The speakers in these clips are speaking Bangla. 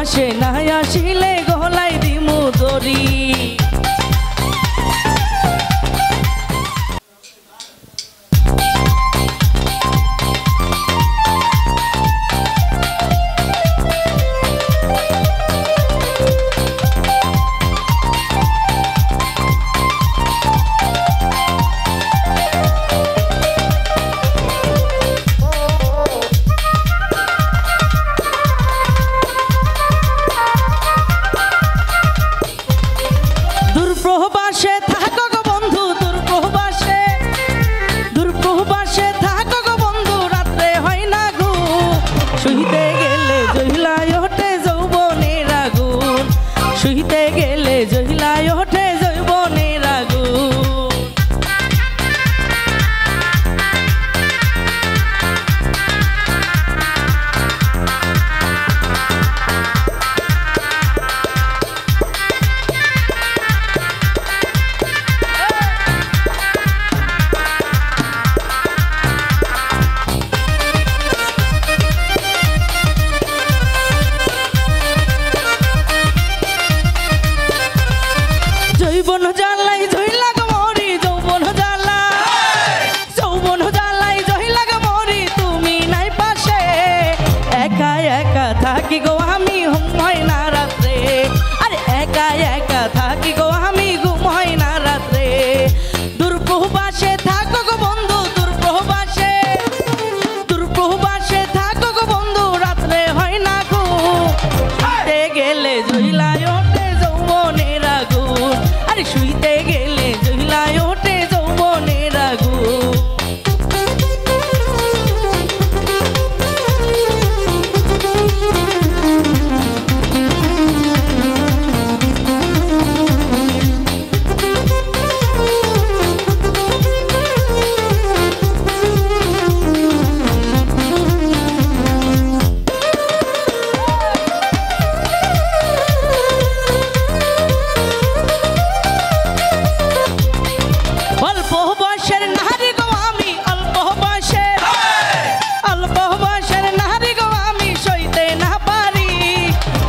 মাসে না আসিলে গলায় দিমু দড়ি। দূরপ্রবাসে থাকো গো বন্ধু, দূরপ্রবাসে, দূরপ্রবাসে থাকো গো বন্ধু, রাত্রে হয় না ঘুম। শুইতে গেলে জহিলায় ওঠে যৌবনের আগুন, শুইতে গেলে জহিলায় ওঠে যৌবনের আগুন। যৌবন জ্বালাই জহিলা গো মরি, যৌবন জ্বালা, যৌবন জ্বালাই জহিলা গো মরি, তুমি নাই পাশে। একা একা থাকি গো আমি, ঘুম হয় না রাত্রে। আরে একা একা থাকি গো আমি, ঘুম হয় না রাত্রে। দূরপ্রবাসে থাকো গো বন্ধু, দূরপ্রবাসে, দূরপ্রবাসে থাকো গো বন্ধু, রাত্রে হয় না ঘুম। শুইতে গেলে জহিলায় ওঠে যৌবনের আগুন, আরে শুইতে গেলে জহিলায় ওঠে যৌবনের আগুন। অল্প বয়সের নারী গো আমি, অল্প বয়সে, অল্প বয়সের নারী গো আমি, সইতে না পারি।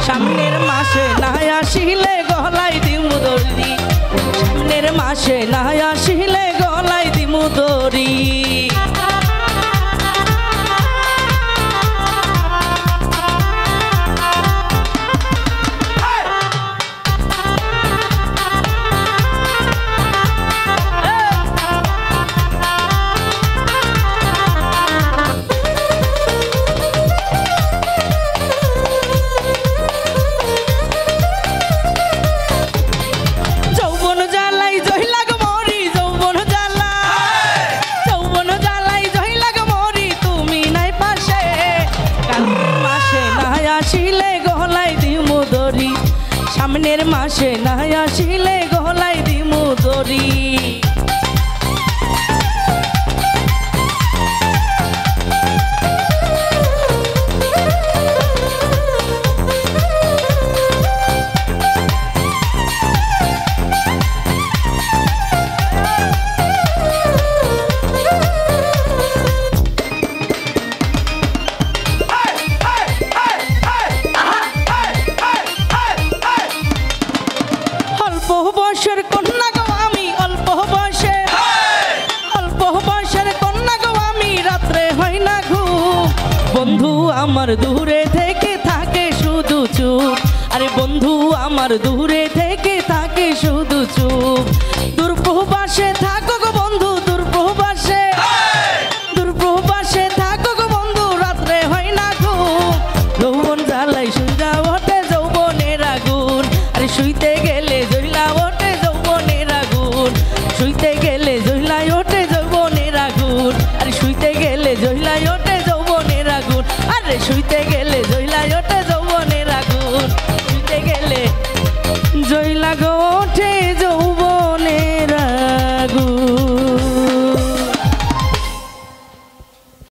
সামনের মাসে না আসিলে গলায় দিমু দড়ি, সামনের মাসে না আসিলে গলায় দিমু দড়ি। যৌবন জ্বালাই জহিলা গো মরি, যৌবন জ্বালা, যৌবন জ্বালাই জহিলা গো মরি, তুমি নাই পাশে। কালকের মাসে না আসিলে গলায় দিমু দড়ি, সামনের মাসে না আসিলে গলায় দিমু দড়ি। অল্প বয়সের কন্যা গো আমি, অল্প বয়সে, অল্প বয়সের কন্যা গো আমি, রাত্রে হয় না ঘুম। বন্ধু আমার দূরে থেকে থাকে শুধু চুপ, আরে বন্ধু আমার দূরে থেকে থাকে শুধু চুপ। দূরপ্রবাসে থাকো গো বন্ধু, দূরপ্রবাসে, দূরপ্রবাসে থাকো গো বন্ধু, রাত্রে হয় না ঘুম। যৌবন জ্বালাই শুইয়া ওঠে যৌবনের আগুন, আরে শুইতে গেলে জহিলা ওঠে যৌবনের আগুন, শুইতে গেলে জহিলায় ওঠে যৌবনের আগুন, আরে শুইতে গেলে জহিলায় ওঠে যৌবনের আগুন, আরে শুইতে গেলে